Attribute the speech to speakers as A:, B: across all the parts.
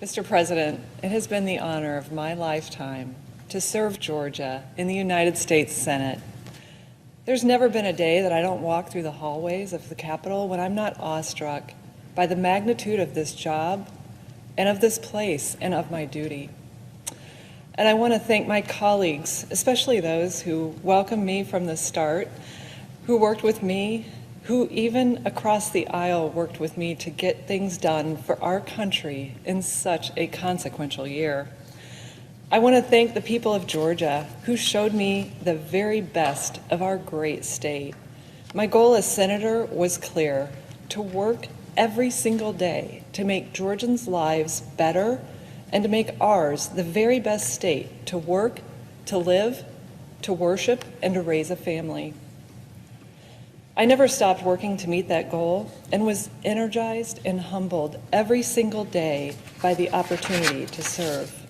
A: Mr. President, it has been the honor of my lifetime to serve Georgia in the United States Senate. There's never been a day that I don't walk through the hallways of the Capitol when I'm not awestruck by the magnitude of this job and of this place and of my duty. And I want to thank my colleagues, especially those who welcomed me from the start, who worked with me, who even across the aisle worked with me to get things done for our country in such a consequential year. I want to thank the people of Georgia who showed me the very best of our great state. My goal as senator was clear: to work every single day to make Georgians' lives better and to make ours the very best state to work, to live, to worship, and to raise a family. I never stopped working to meet that goal and was energized and humbled every single day by the opportunity to serve.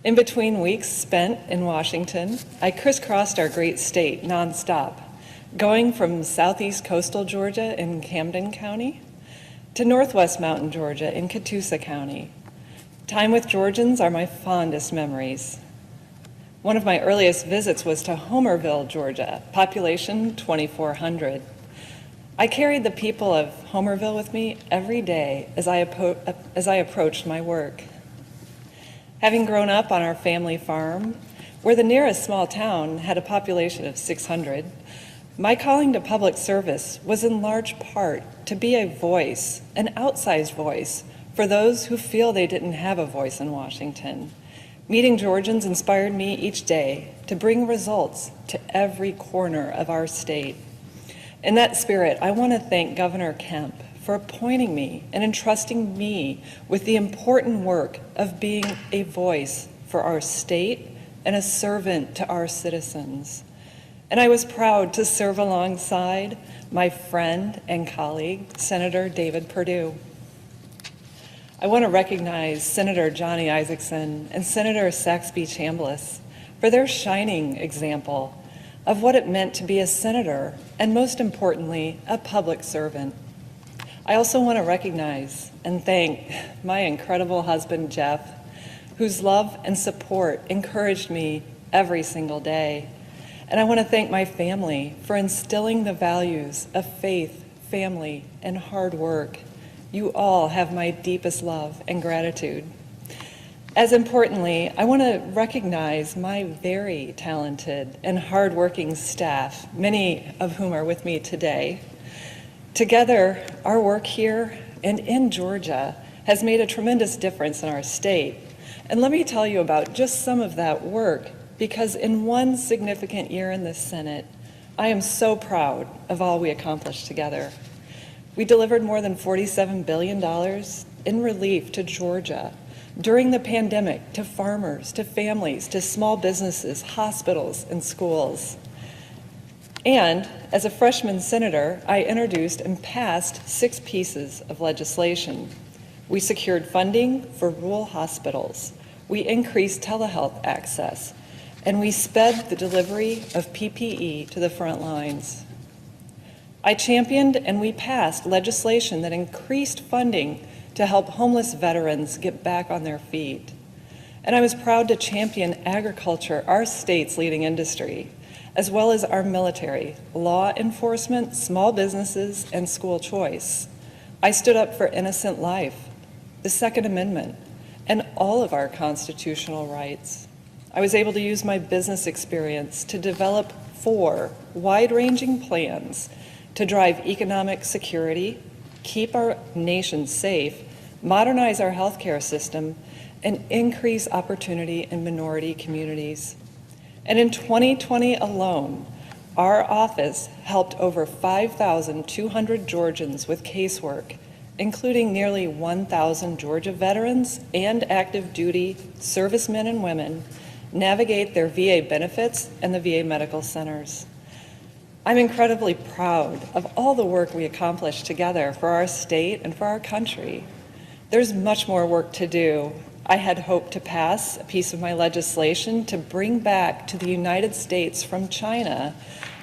A: In between weeks spent in Washington, I crisscrossed our great state nonstop, going from southeast coastal Georgia in Camden County to northwest mountain Georgia in Catoosa County. Time with Georgians are my fondest memories. One of my earliest visits was to Homerville, Georgia, population 2,400. I carried the people of Homerville with me every day as I approached my work. Having grown up on our family farm, where the nearest small town had a population of 600, my calling to public service was in large part to be a voice, an outsized voice, for those who feel they didn't have a voice in Washington. Meeting Georgians inspired me each day to bring results to every corner of our state. In that spirit, I want to thank Governor Kemp for appointing me and entrusting me with the important work of being a voice for our state and a servant to our citizens. And I was proud to serve alongside my friend and colleague, Senator David Perdue. I want to recognize Senator Johnny Isakson and Senator Saxby Chambliss for their shining example of what it meant to be a senator and, most importantly, a public servant. I also want to recognize and thank my incredible husband, Jeff, whose love and support encouraged me every single day. And I want to thank my family for instilling the values of faith, family, and hard work. You all have my deepest love and gratitude. As importantly, I want to recognize my very talented and hardworking staff, many of whom are with me today. Together, our work here and in Georgia has made a tremendous difference in our state. And let me tell you about just some of that work, because in one significant year in the Senate, I am so proud of all we accomplished together. We delivered more than $47 billion in relief to Georgia during the pandemic, to farmers, to families, to small businesses, hospitals, and schools. And as a freshman senator, I introduced and passed 6 pieces of legislation. We secured funding for rural hospitals. We increased telehealth access. And we sped the delivery of PPE to the front lines. I championed and we passed legislation that increased funding to help homeless veterans get back on their feet. And I was proud to champion agriculture, our state's leading industry, as well as our military, law enforcement, small businesses, and school choice. I stood up for innocent life, the Second Amendment, and all of our constitutional rights. I was able to use my business experience to develop 4 wide-ranging plans to drive economic security, keep our nation safe, modernize our healthcare system, and increase opportunity in minority communities. And in 2020 alone, our office helped over 5,200 Georgians with casework, including nearly 1,000 Georgia veterans and active duty servicemen and women, navigate their VA benefits and the VA medical centers. I'm incredibly proud of all the work we accomplished together for our state and for our country. There's much more work to do. I had hoped to pass a piece of my legislation to bring back to the United States from China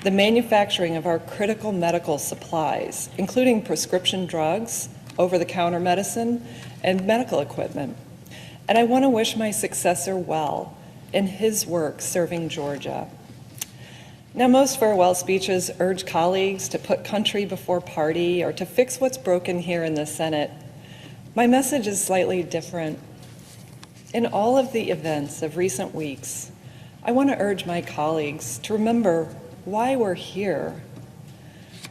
A: the manufacturing of our critical medical supplies, including prescription drugs, over-the-counter medicine, and medical equipment. And I want to wish my successor well in his work serving Georgia. Now, most farewell speeches urge colleagues to put country before party or to fix what's broken here in the Senate. My message is slightly different. In all of the events of recent weeks, I want to urge my colleagues to remember why we're here,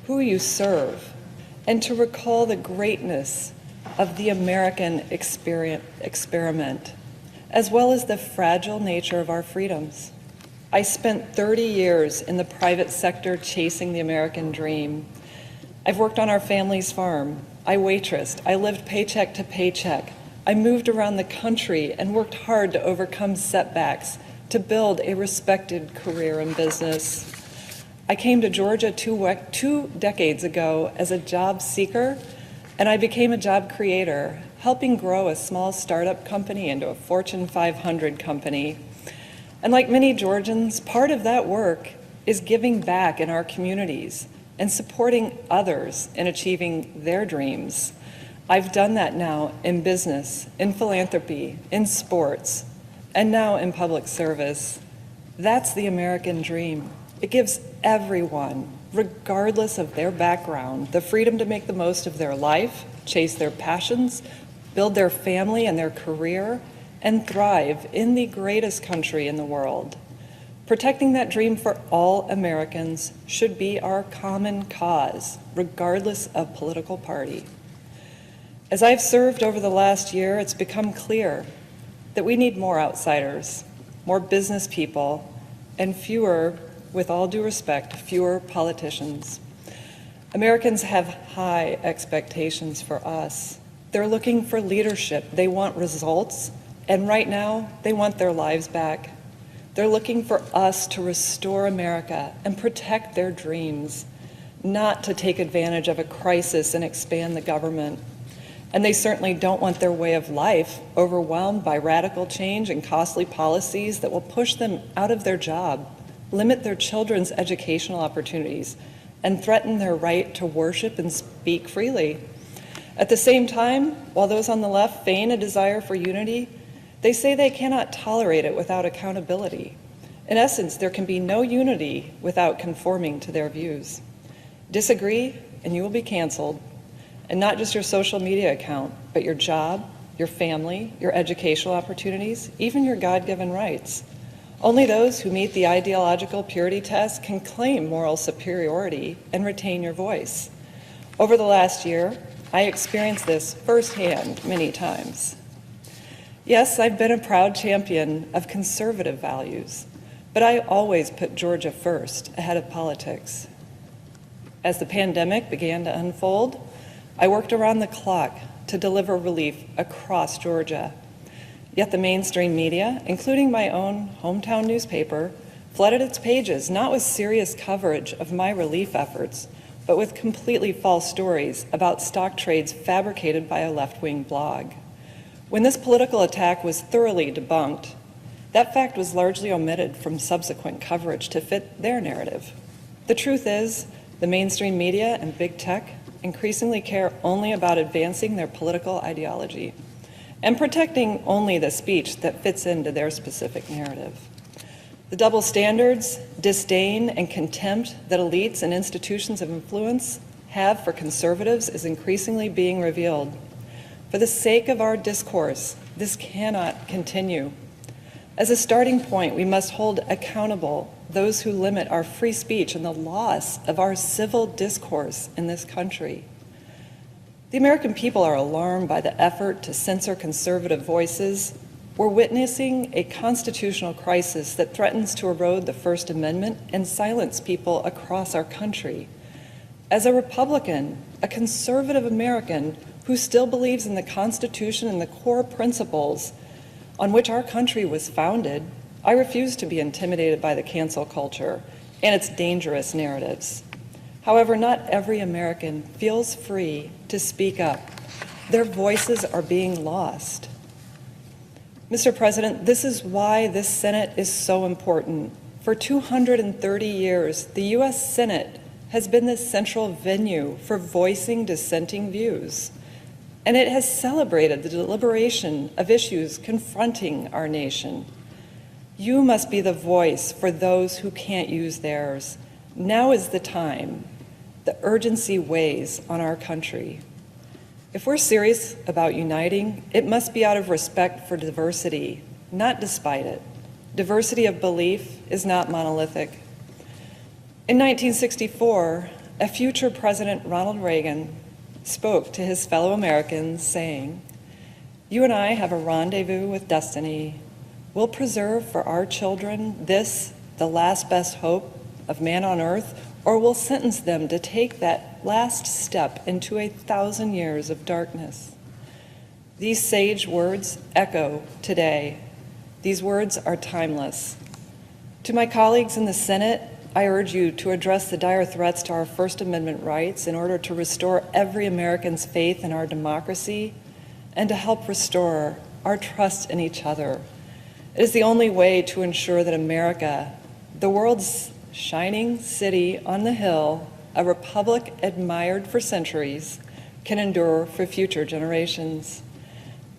A: who you serve, and to recall the greatness of the American experiment, as well as the fragile nature of our freedoms. I spent 30 years in the private sector chasing the American dream. I've worked on our family's farm. I waitressed. I lived paycheck to paycheck. I moved around the country and worked hard to overcome setbacks to build a respected career in business. I came to Georgia two decades ago as a job seeker, and I became a job creator, helping grow a small startup company into a Fortune 500 company. And like many Georgians, part of that work is giving back in our communities and supporting others in achieving their dreams. I've done that now in business, in philanthropy, in sports, and now in public service. That's the American dream. It gives everyone, regardless of their background, the freedom to make the most of their life, chase their passions, build their family and their career, and thrive in the greatest country in the world. Protecting that dream for all Americans should be our common cause, regardless of political party. As I've served over the last year, it's become clear that we need more outsiders, more business people, and fewer, with all due respect, fewer politicians. Americans have high expectations for us. They're looking for leadership. They want results. And right now, they want their lives back. They're looking for us to restore America and protect their dreams, not to take advantage of a crisis and expand the government. And they certainly don't want their way of life overwhelmed by radical change and costly policies that will push them out of their job, limit their children's educational opportunities, and threaten their right to worship and speak freely. At the same time, while those on the left feign a desire for unity, they say they cannot tolerate it without accountability. In essence, there can be no unity without conforming to their views. Disagree, and you will be canceled. And not just your social media account, but your job, your family, your educational opportunities, even your God-given rights. Only those who meet the ideological purity test can claim moral superiority and retain your voice. Over the last year, I experienced this firsthand many times. Yes, I've been a proud champion of conservative values, but I always put Georgia first, ahead of politics. As the pandemic began to unfold, I worked around the clock to deliver relief across Georgia. Yet the mainstream media, including my own hometown newspaper, flooded its pages not with serious coverage of my relief efforts, but with completely false stories about stock trades fabricated by a left-wing blog. When this political attack was thoroughly debunked, that fact was largely omitted from subsequent coverage to fit their narrative. The truth is, the mainstream media and big tech increasingly care only about advancing their political ideology and protecting only the speech that fits into their specific narrative. The double standards, disdain, and contempt that elites and institutions of influence have for conservatives is increasingly being revealed. For the sake of our discourse, this cannot continue. As a starting point, we must hold accountable those who limit our free speech and the loss of our civil discourse in this country. The American people are alarmed by the effort to censor conservative voices. We're witnessing a constitutional crisis that threatens to erode the First Amendment and silence people across our country. As a Republican, a conservative American who still believes in the Constitution and the core principles on which our country was founded, I refuse to be intimidated by the cancel culture and its dangerous narratives. However, not every American feels free to speak up. Their voices are being lost. Mr. President, this is why this Senate is so important. For 230 years, the U.S. Senate has been the central venue for voicing dissenting views. and it has celebrated the deliberation of issues confronting our nation. You must be the voice for those who can't use theirs. Now is the time. The urgency weighs on our country. If we're serious about uniting, it must be out of respect for diversity, not despite it. Diversity of belief is not monolithic. In 1964, a future President, Ronald Reagan, spoke to his fellow Americans saying, "You and I have a rendezvous with destiny. We'll preserve for our children this, the last best hope of man on earth, or we'll sentence them to take that last step into 1,000 years of darkness." These sage words echo today. These words are timeless. To my colleagues in the Senate, I urge you to address the dire threats to our First Amendment rights in order to restore every American's faith in our democracy and to help restore our trust in each other. It is the only way to ensure that America, the world's shining city on the hill, a republic admired for centuries, can endure for future generations.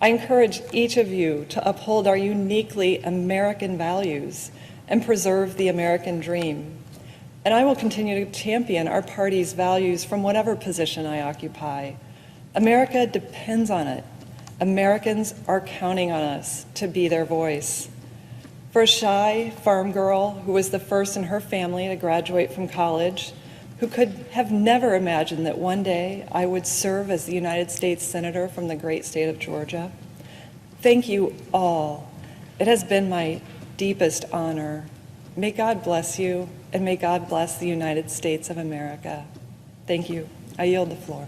A: I encourage each of you to uphold our uniquely American values and preserve the American dream. And I will continue to champion our party's values from whatever position I occupy. America depends on it. Americans are counting on us to be their voice. For a shy farm girl who was the first in her family to graduate from college, who could have never imagined that one day I would serve as the United States Senator from the great state of Georgia, thank you all. It has been my deepest honor. May God bless you, and may God bless the United States of America. Thank you. I yield the floor.